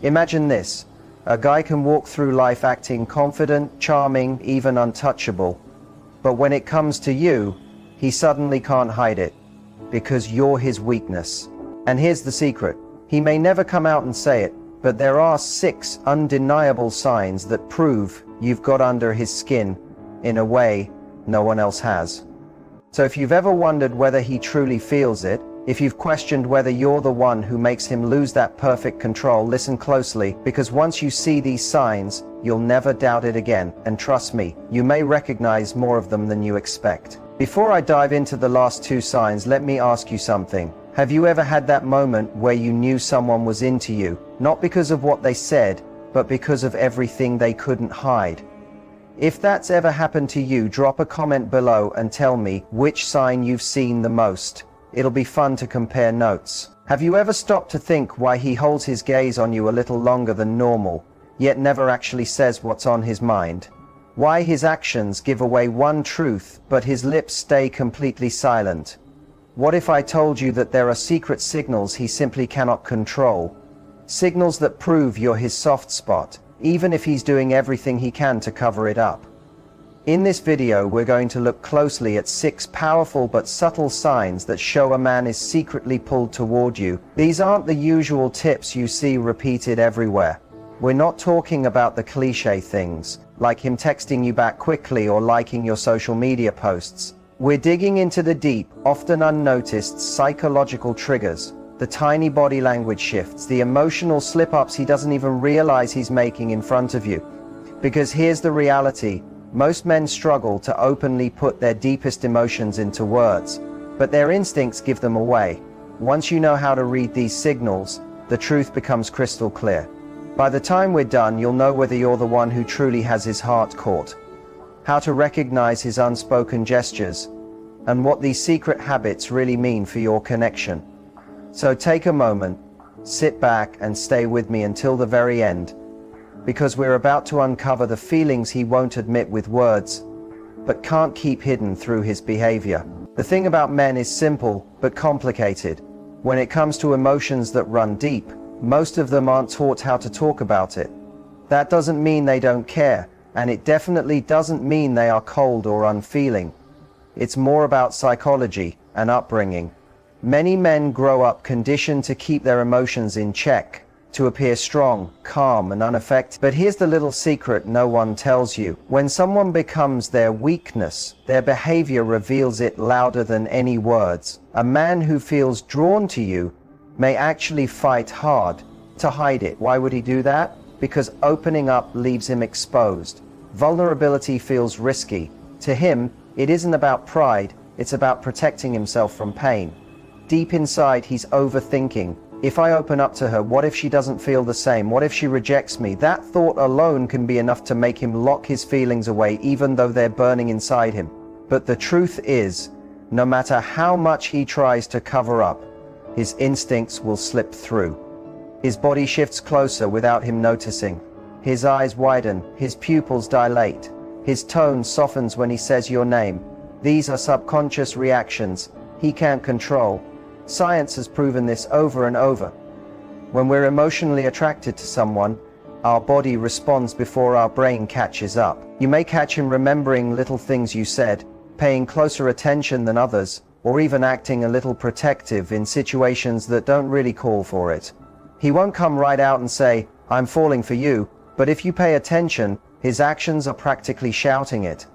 Imagine this. A guy can walk through life acting confident, charming, even untouchable. But when it comes to you, he suddenly can't hide it, because you're his weakness. And here's the secret. He may never come out and say it, but there are 6 undeniable signs that prove you've got under his skin in a way no one else has. So if you've ever wondered whether he truly feels it, if you've questioned whether you're the one who makes him lose that perfect control, listen closely, because once you see these signs, you'll never doubt it again. And trust me, you may recognize more of them than you expect. Before I dive into the last 2 signs, let me ask you something. Have you ever had that moment where you knew someone was into you, not because of what they said, but because of everything they couldn't hide? If that's ever happened to you, drop a comment below and tell me which sign you've seen the most. It'll be fun to compare notes. Have you ever stopped to think why he holds his gaze on you a little longer than normal, yet never actually says what's on his mind? Why his actions give away one truth, but his lips stay completely silent? What if I told you that there are secret signals he simply cannot control? Signals that prove you're his soft spot, even if he's doing everything he can to cover it up. In this video, we're going to look closely at 6 powerful but subtle signs that show a man is secretly pulled toward you. These aren't the usual tips you see repeated everywhere. We're not talking about the cliche things, like him texting you back quickly or liking your social media posts. We're digging into the deep, often unnoticed psychological triggers, the tiny body language shifts, the emotional slip-ups he doesn't even realize he's making in front of you. Because here's the reality. Most men struggle to openly put their deepest emotions into words, but their instincts give them away. Once you know how to read these signals, the truth becomes crystal clear. By the time we're done, you'll know whether you're the one who truly has his heart caught, how to recognize his unspoken gestures, and what these secret habits really mean for your connection. So take a moment, sit back and stay with me until the very end, because we're about to uncover the feelings he won't admit with words, but can't keep hidden through his behavior. The thing about men is simple, but complicated. When it comes to emotions that run deep, most of them aren't taught how to talk about it. That doesn't mean they don't care, and it definitely doesn't mean they are cold or unfeeling. It's more about psychology and upbringing. Many men grow up conditioned to keep their emotions in check, to appear strong, calm, and unaffected. But here's the little secret no one tells you. When someone becomes their weakness, their behavior reveals it louder than any words. A man who feels drawn to you may actually fight hard to hide it. Why would he do that? Because opening up leaves him exposed. Vulnerability feels risky. To him, it isn't about pride, it's about protecting himself from pain. Deep inside, he's overthinking. If I open up to her, what if she doesn't feel the same? What if she rejects me? That thought alone can be enough to make him lock his feelings away, even though they're burning inside him. But the truth is, no matter how much he tries to cover up, his instincts will slip through. His body shifts closer without him noticing. His eyes widen, his pupils dilate. His tone softens when he says your name. These are subconscious reactions he can't control. Science has proven this over and over. When we're emotionally attracted to someone, our body responds before our brain catches up. You may catch him remembering little things you said, paying closer attention than others, or even acting a little protective in situations that don't really call for it. He won't come right out and say, "I'm falling for you," but if you pay attention, his actions are practically shouting it.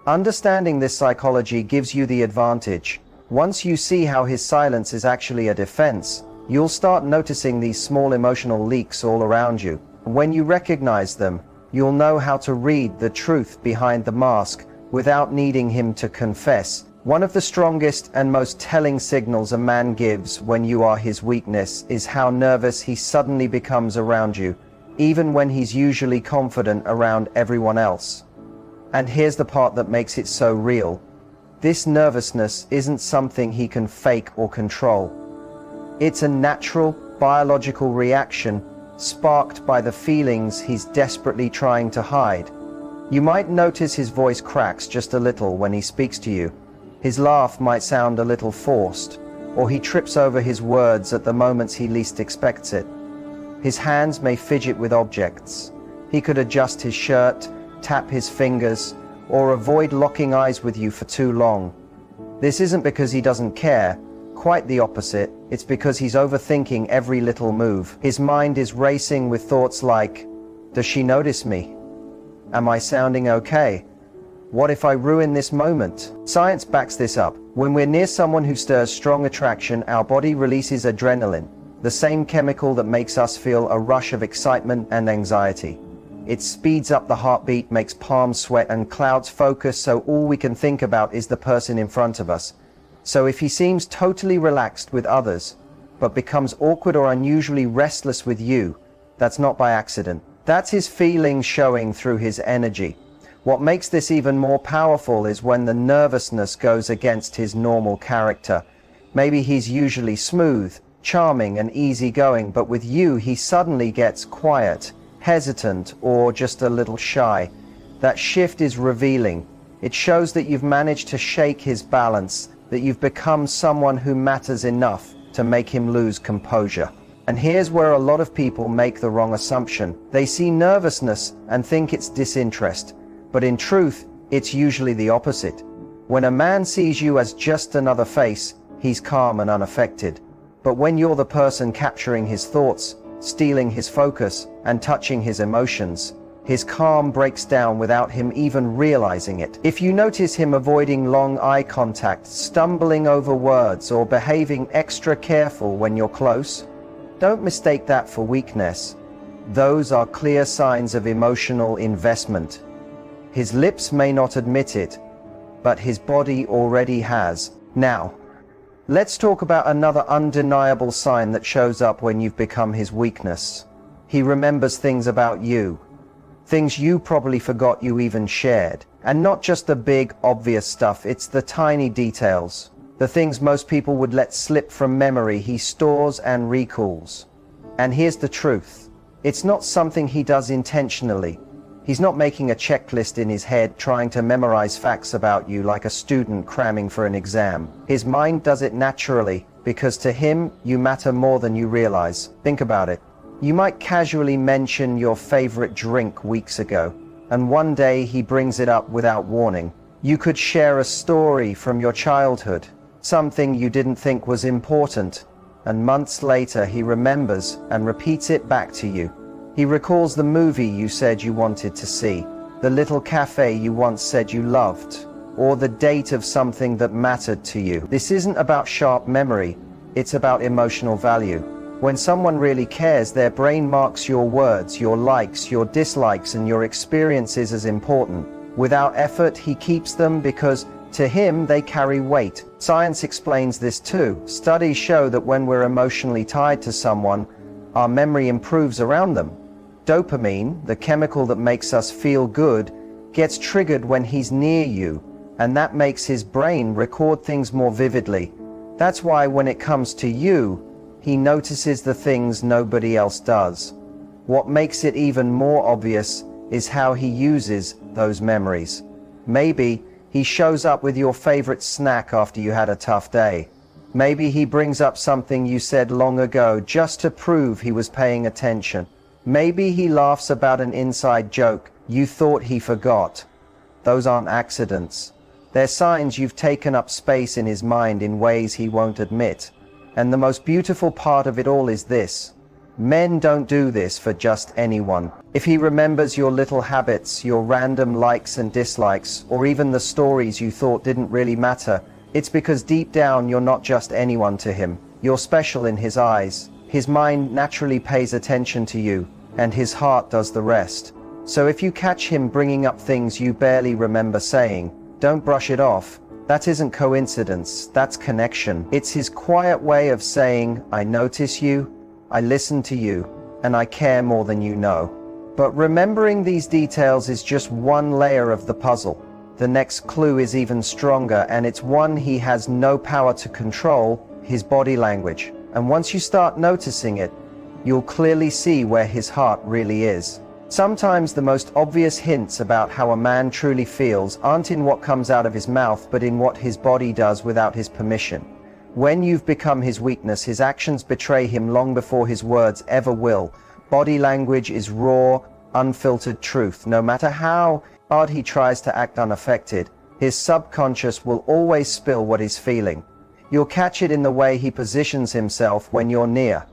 Understanding this psychology gives you the advantage. Once you see how his silence is actually a defense, you'll start noticing these small emotional leaks all around you. When you recognize them, you'll know how to read the truth behind the mask without needing him to confess. One of the strongest and most telling signals a man gives when you are his weakness is how nervous he suddenly becomes around you, even when he's usually confident around everyone else. And here's the part that makes it so real. This nervousness isn't something he can fake or control. It's a natural, biological reaction sparked by the feelings he's desperately trying to hide. You might notice his voice cracks just a little when he speaks to you. His laugh might sound a little forced, or he trips over his words at the moments he least expects it. His hands may fidget with objects. He could adjust his shirt, tap his fingers, or avoid locking eyes with you for too long. This isn't because he doesn't care. Quite the opposite. It's because he's overthinking every little move. His mind is racing with thoughts like, does she notice me? Am I sounding okay? What if I ruin this moment? Science backs this up. When we're near someone who stirs strong attraction, our body releases adrenaline, the same chemical that makes us feel a rush of excitement and anxiety. It speeds up the heartbeat, makes palms sweat, and clouds focus, so all we can think about is the person in front of us. So if he seems totally relaxed with others, but becomes awkward or unusually restless with you, that's not by accident. That's his feelings showing through his energy. What makes this even more powerful is when the nervousness goes against his normal character. Maybe he's usually smooth, charming, and easygoing, but with you he suddenly gets quiet, hesitant, or just a little shy. That shift is revealing. It shows that you've managed to shake his balance, that you've become someone who matters enough to make him lose composure. And here's where a lot of people make the wrong assumption. They see nervousness and think it's disinterest, but in truth, it's usually the opposite. When a man sees you as just another face, he's calm and unaffected. But when you're the person capturing his thoughts, stealing his focus, and touching his emotions, his calm breaks down without him even realizing it. If you notice him avoiding long eye contact, stumbling over words, or behaving extra careful when you're close, don't mistake that for weakness. Those are clear signs of emotional investment. His lips may not admit it, but his body already has. Now, let's talk about another undeniable sign that shows up when you've become his weakness. He remembers things about you. Things you probably forgot you even shared. And not just the big, obvious stuff, it's the tiny details. The things most people would let slip from memory, he stores and recalls. And here's the truth. It's not something he does intentionally. He's not making a checklist in his head trying to memorize facts about you like a student cramming for an exam. His mind does it naturally because to him, you matter more than you realize. Think about it. You might casually mention your favorite drink weeks ago, and one day he brings it up without warning. You could share a story from your childhood, something you didn't think was important, and months later he remembers and repeats it back to you. He recalls the movie you said you wanted to see, the little cafe you once said you loved, or the date of something that mattered to you. This isn't about sharp memory, it's about emotional value. When someone really cares, their brain marks your words, your likes, your dislikes, and your experiences as important. Without effort, he keeps them because to him they carry weight. Science explains this too. Studies show that when we're emotionally tied to someone, our memory improves around them. Dopamine, the chemical that makes us feel good, gets triggered when he's near you, and that makes his brain record things more vividly. That's why when it comes to you, he notices the things nobody else does. What makes it even more obvious is how he uses those memories. Maybe he shows up with your favorite snack after you had a tough day. Maybe he brings up something you said long ago just to prove he was paying attention. Maybe he laughs about an inside joke you thought he forgot. Those aren't accidents. They're signs you've taken up space in his mind in ways he won't admit. And the most beautiful part of it all is this. Men don't do this for just anyone. If he remembers your little habits, your random likes and dislikes, or even the stories you thought didn't really matter, it's because deep down you're not just anyone to him. You're special in his eyes. His mind naturally pays attention to you, and his heart does the rest. So if you catch him bringing up things you barely remember saying, don't brush it off. That isn't coincidence, that's connection. It's his quiet way of saying, I notice you, I listen to you, and I care more than you know. But remembering these details is just one layer of the puzzle. The next clue is even stronger, and it's one he has no power to control, his body language. And once you start noticing it, you'll clearly see where his heart really is. Sometimes the most obvious hints about how a man truly feels aren't in what comes out of his mouth, but in what his body does without his permission. When you've become his weakness, his actions betray him long before his words ever will. Body language is raw, unfiltered truth. No matter how hard he tries to act unaffected, his subconscious will always spill what he's feeling. You'll catch it in the way he positions himself when you're near.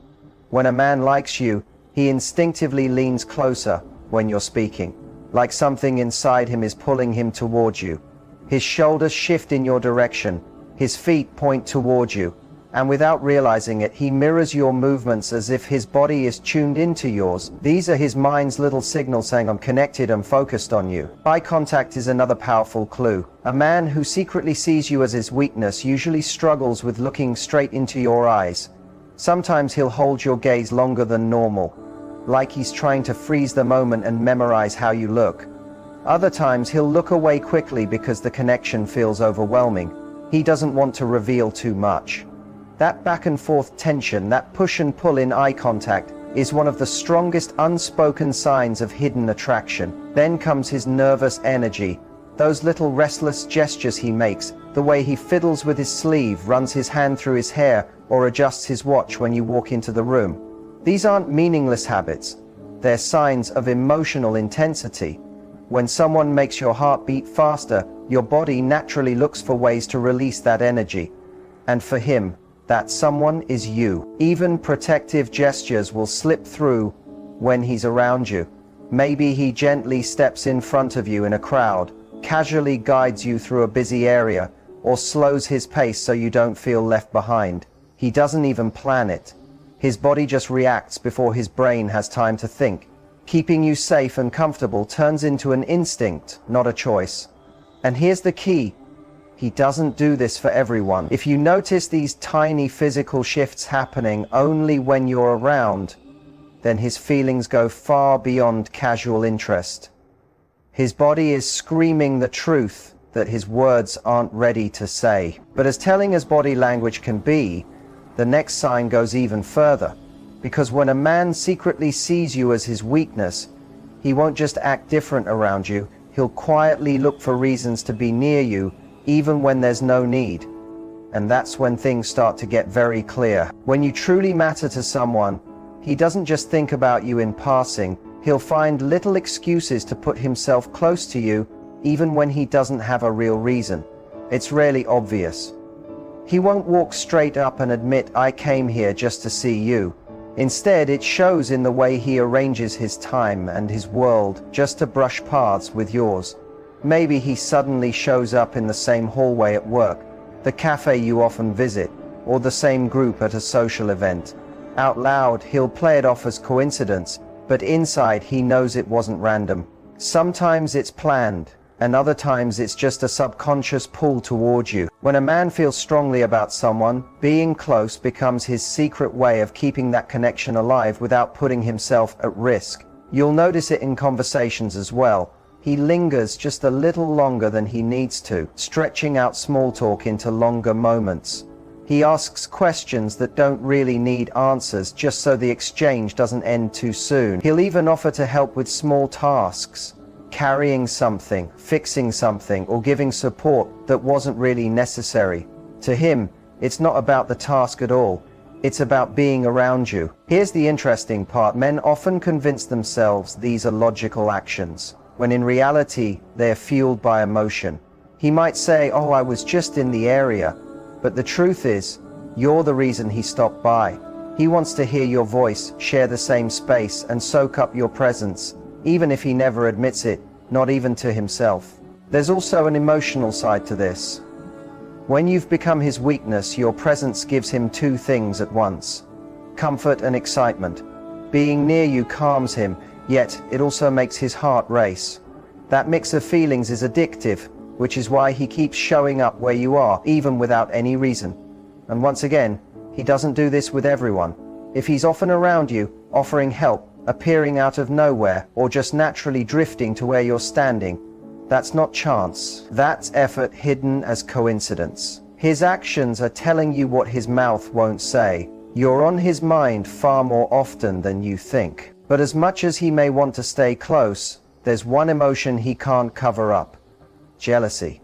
When a man likes you, he instinctively leans closer when you're speaking, like something inside him is pulling him towards you. His shoulders shift in your direction, his feet point towards you, and without realizing it, he mirrors your movements as if his body is tuned into yours. These are his mind's little signals saying, I'm connected and focused on you. Eye contact is another powerful clue. A man who secretly sees you as his weakness usually struggles with looking straight into your eyes. Sometimes he'll hold your gaze longer than normal, like he's trying to freeze the moment and memorize how you look. Other times he'll look away quickly because the connection feels overwhelming. He doesn't want to reveal too much. That back and forth tension, that push and pull in eye contact, is one of the strongest unspoken signs of hidden attraction. Then comes his nervous energy, those little restless gestures he makes, the way he fiddles with his sleeve, runs his hand through his hair, or adjusts his watch when you walk into the room. These aren't meaningless habits. They're signs of emotional intensity. When someone makes your heart beat faster, your body naturally looks for ways to release that energy. And for him, that someone is you. Even protective gestures will slip through when he's around you. Maybe he gently steps in front of you in a crowd, casually guides you through a busy area, or slows his pace so you don't feel left behind. He doesn't even plan it. His body just reacts before his brain has time to think. Keeping you safe and comfortable turns into an instinct, not a choice. And here's the key. He doesn't do this for everyone. If you notice these tiny physical shifts happening only when you're around, then his feelings go far beyond casual interest. His body is screaming the truth that his words aren't ready to say. But as telling as body language can be, the next sign goes even further. Because when a man secretly sees you as his weakness, he won't just act different around you, he'll quietly look for reasons to be near you, even when there's no need. And that's when things start to get very clear. When you truly matter to someone, he doesn't just think about you in passing, he'll find little excuses to put himself close to you, even when he doesn't have a real reason. It's rarely obvious. He won't walk straight up and admit, I came here just to see you. Instead, it shows in the way he arranges his time and his world just to brush paths with yours. Maybe he suddenly shows up in the same hallway at work, the cafe you often visit, or the same group at a social event. Out loud, he'll play it off as coincidence, but inside he knows it wasn't random. Sometimes it's planned, and other times it's just a subconscious pull towards you. When a man feels strongly about someone, being close becomes his secret way of keeping that connection alive without putting himself at risk. You'll notice it in conversations as well. He lingers just a little longer than he needs to, stretching out small talk into longer moments. He asks questions that don't really need answers just so the exchange doesn't end too soon. He'll even offer to help with small tasks, carrying something, fixing something, or giving support that wasn't really necessary. To him, it's not about the task at all. It's about being around you. Here's the interesting part. Men often convince themselves these are logical actions, when in reality, they're fueled by emotion. He might say, oh, I was just in the area, but the truth is, you're the reason he stopped by. He wants to hear your voice, share the same space, and soak up your presence, even if he never admits it, not even to himself. There's also an emotional side to this. When you've become his weakness, your presence gives him two things at once: comfort and excitement. Being near you calms him, yet it also makes his heart race. That mix of feelings is addictive, which is why he keeps showing up where you are, even without any reason. And once again, he doesn't do this with everyone. If he's often around you, offering help, appearing out of nowhere, or just naturally drifting to where you're standing, that's not chance. That's effort hidden as coincidence. His actions are telling you what his mouth won't say. You're on his mind far more often than you think. But as much as he may want to stay close, there's one emotion he can't cover up: jealousy.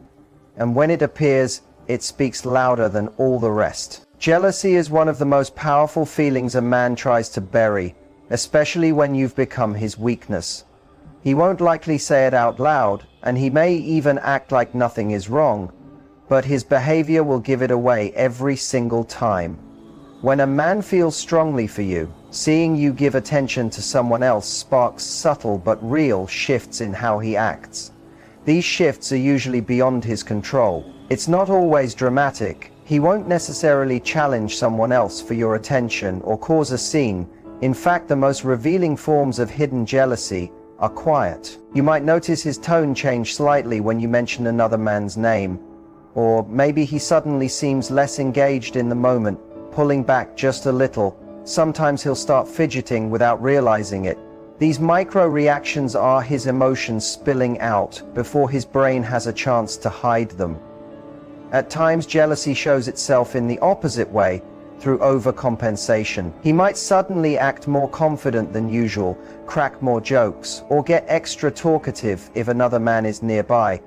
And when it appears, it speaks louder than all the rest. Jealousy is one of the most powerful feelings a man tries to bury, especially when you've become his weakness. He won't likely say it out loud, and he may even act like nothing is wrong, but his behavior will give it away every single time. When a man feels strongly for you, seeing you give attention to someone else sparks subtle but real shifts in how he acts. These shifts are usually beyond his control. It's not always dramatic. He won't necessarily challenge someone else for your attention or cause a scene. In fact, the most revealing forms of hidden jealousy are quiet. You might notice his tone change slightly when you mention another man's name, or maybe he suddenly seems less engaged in the moment, pulling back just a little. Sometimes he'll start fidgeting without realizing it. These micro reactions are his emotions spilling out before his brain has a chance to hide them. At times, jealousy shows itself in the opposite way, through overcompensation. He might suddenly act more confident than usual, crack more jokes, or get extra talkative if another man is nearby,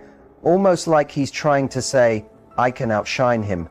almost like he's trying to say, "I can outshine him."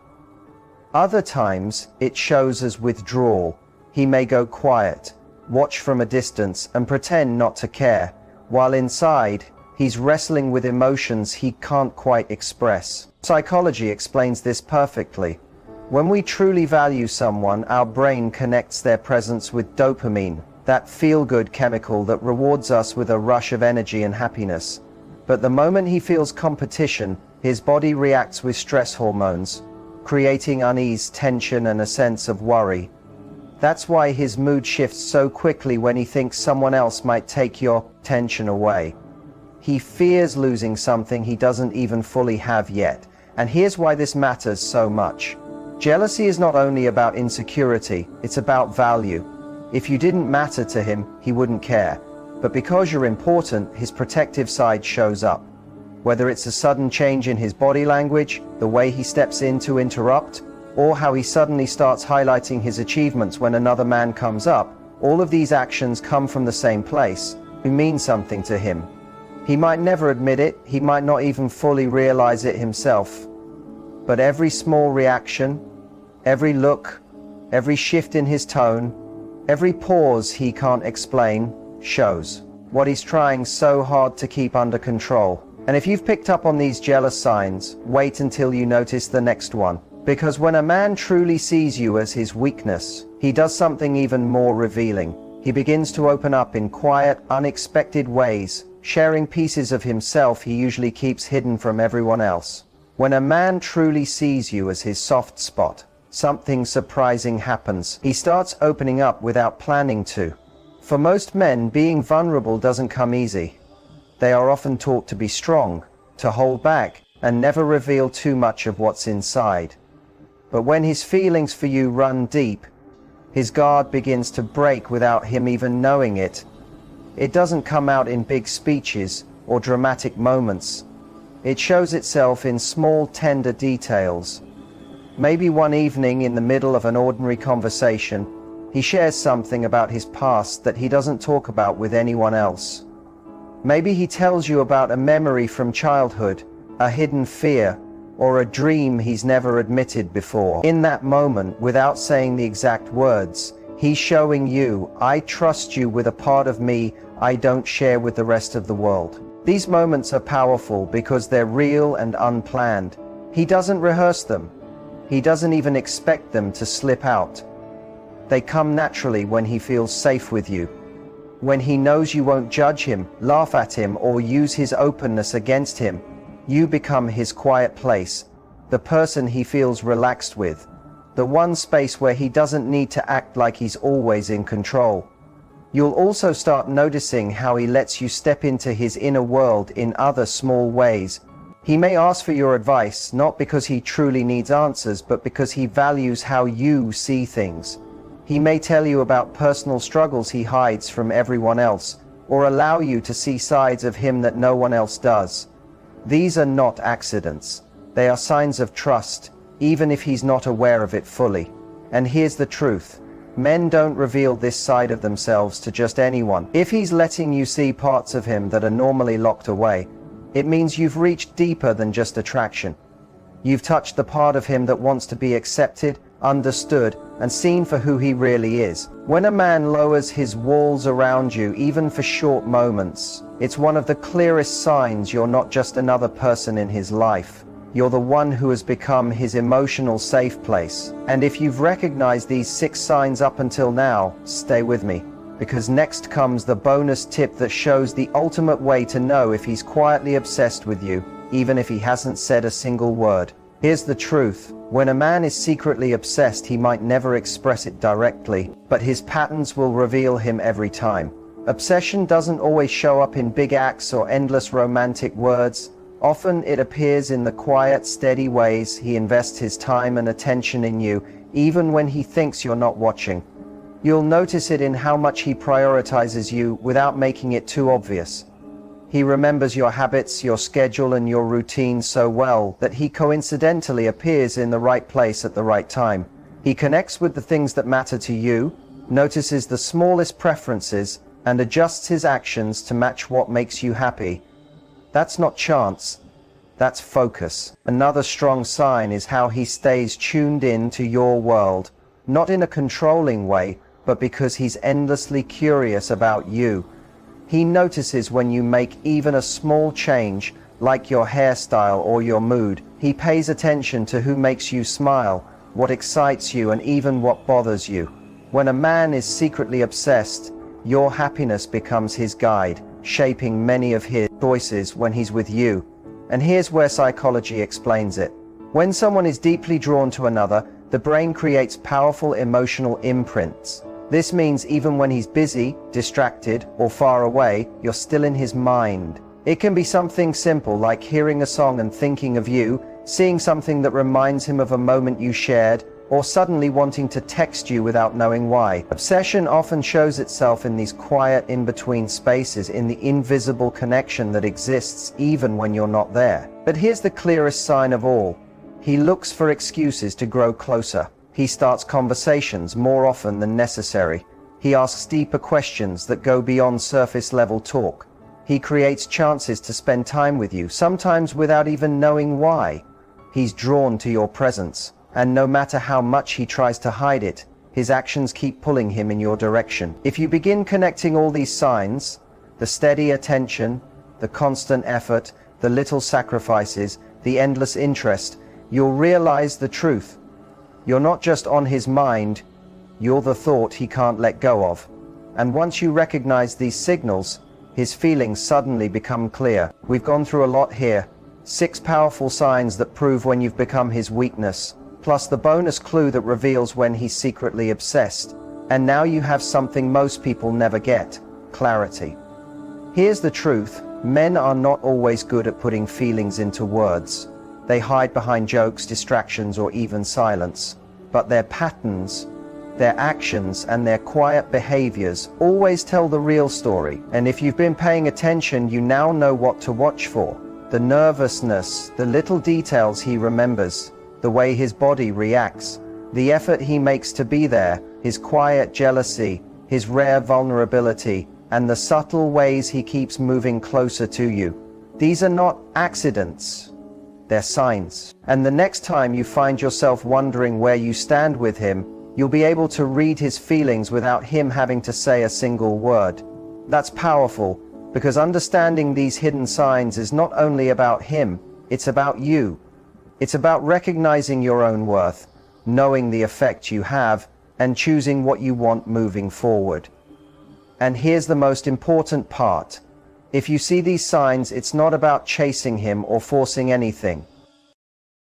Other times, it shows as withdrawal. He may go quiet, watch from a distance, and pretend not to care, while inside, he's wrestling with emotions he can't quite express. Psychology explains this perfectly. When we truly value someone, our brain connects their presence with dopamine, that feel-good chemical that rewards us with a rush of energy and happiness. But the moment he feels competition, his body reacts with stress hormones, creating unease, tension, and a sense of worry. That's why his mood shifts so quickly when he thinks someone else might take your attention away. He fears losing something he doesn't even fully have yet. And here's why this matters so much. Jealousy is not only about insecurity, it's about value. If you didn't matter to him, he wouldn't care. But because you're important, his protective side shows up. Whether it's a sudden change in his body language, the way he steps in to interrupt, or how he suddenly starts highlighting his achievements when another man comes up, all of these actions come from the same place, who mean something to him. He might never admit it, he might not even fully realize it himself. But every small reaction, every look, every shift in his tone, every pause he can't explain, shows what he's trying so hard to keep under control. And if you've picked up on these jealous signs, wait until you notice the next one. Because when a man truly sees you as his weakness, he does something even more revealing. He begins to open up in quiet, unexpected ways, sharing pieces of himself he usually keeps hidden from everyone else. When a man truly sees you as his soft spot, something surprising happens. He starts opening up without planning to. For most men, being vulnerable doesn't come easy. They are often taught to be strong, to hold back, and never reveal too much of what's inside. But when his feelings for you run deep, his guard begins to break without him even knowing it. It doesn't come out in big speeches or dramatic moments. It shows itself in small, tender details. Maybe one evening in the middle of an ordinary conversation, he shares something about his past that he doesn't talk about with anyone else. Maybe he tells you about a memory from childhood, a hidden fear, or a dream he's never admitted before. In that moment, without saying the exact words, he's showing you, "I trust you with a part of me I don't share with the rest of the world." These moments are powerful because they're real and unplanned. He doesn't rehearse them. He doesn't even expect them to slip out. They come naturally when he feels safe with you. When he knows you won't judge him, laugh at him, or use his openness against him, you become his quiet place, the person he feels relaxed with, the one space where he doesn't need to act like he's always in control. You'll also start noticing how he lets you step into his inner world in other small ways. He may ask for your advice, not because he truly needs answers, but because he values how you see things. He may tell you about personal struggles he hides from everyone else, or allow you to see sides of him that no one else does. These are not accidents. They are signs of trust, even if he's not aware of it fully. And here's the truth. Men don't reveal this side of themselves to just anyone. If he's letting you see parts of him that are normally locked away, it means you've reached deeper than just attraction. You've touched the part of him that wants to be accepted, understood, and seen for who he really is. When a man lowers his walls around you, even for short moments, it's one of the clearest signs you're not just another person in his life. You're the one who has become his emotional safe place. And if you've recognized these 6 signs up until now, stay with me, because next comes the bonus tip that shows the ultimate way to know if he's quietly obsessed with you, even if he hasn't said a single word. Here's the truth. When a man is secretly obsessed, he might never express it directly, but his patterns will reveal him every time. Obsession doesn't always show up in big acts or endless romantic words. Often it appears in the quiet, steady ways he invests his time and attention in you, even when he thinks you're not watching. You'll notice it in how much he prioritizes you without making it too obvious. He remembers your habits, your schedule, and your routine so well that he coincidentally appears in the right place at the right time. He connects with the things that matter to you, notices the smallest preferences, and adjusts his actions to match what makes you happy. That's not chance, that's focus. Another strong sign is how he stays tuned in to your world, not in a controlling way, but because he's endlessly curious about you. He notices when you make even a small change, like your hairstyle or your mood. He pays attention to who makes you smile, what excites you, and even what bothers you. When a man is secretly obsessed, your happiness becomes his guide, shaping many of his choices when he's with you. And here's where psychology explains it. When someone is deeply drawn to another, the brain creates powerful emotional imprints. This means even when he's busy, distracted, or far away, you're still in his mind. It can be something simple like hearing a song and thinking of you, seeing something that reminds him of a moment you shared, or suddenly wanting to text you without knowing why. Obsession often shows itself in these quiet in-between spaces, in the invisible connection that exists even when you're not there. But here's the clearest sign of all. He looks for excuses to grow closer. He starts conversations more often than necessary. He asks deeper questions that go beyond surface-level talk. He creates chances to spend time with you, sometimes without even knowing why. He's drawn to your presence, and no matter how much he tries to hide it, his actions keep pulling him in your direction. If you begin connecting all these signs, the steady attention, the constant effort, the little sacrifices, the endless interest, you'll realize the truth. You're not just on his mind, you're the thought he can't let go of. And once you recognize these signals, his feelings suddenly become clear. We've gone through a lot here. 6 powerful signs that prove when you've become his weakness, plus the bonus clue that reveals when he's secretly obsessed. And now you have something most people never get: clarity. Here's the truth. Men are not always good at putting feelings into words. They hide behind jokes, distractions, or even silence. But their patterns, their actions, and their quiet behaviors always tell the real story. And if you've been paying attention, you now know what to watch for. The nervousness, the little details he remembers, the way his body reacts, the effort he makes to be there, his quiet jealousy, his rare vulnerability, and the subtle ways he keeps moving closer to you. These are not accidents. They're signs. And the next time you find yourself wondering where you stand with him, you'll be able to read his feelings without him having to say a single word. That's powerful, because understanding these hidden signs is not only about him, it's about you. It's about recognizing your own worth, knowing the effect you have, and choosing what you want moving forward. And here's the most important part. If you see these signs, it's not about chasing him or forcing anything.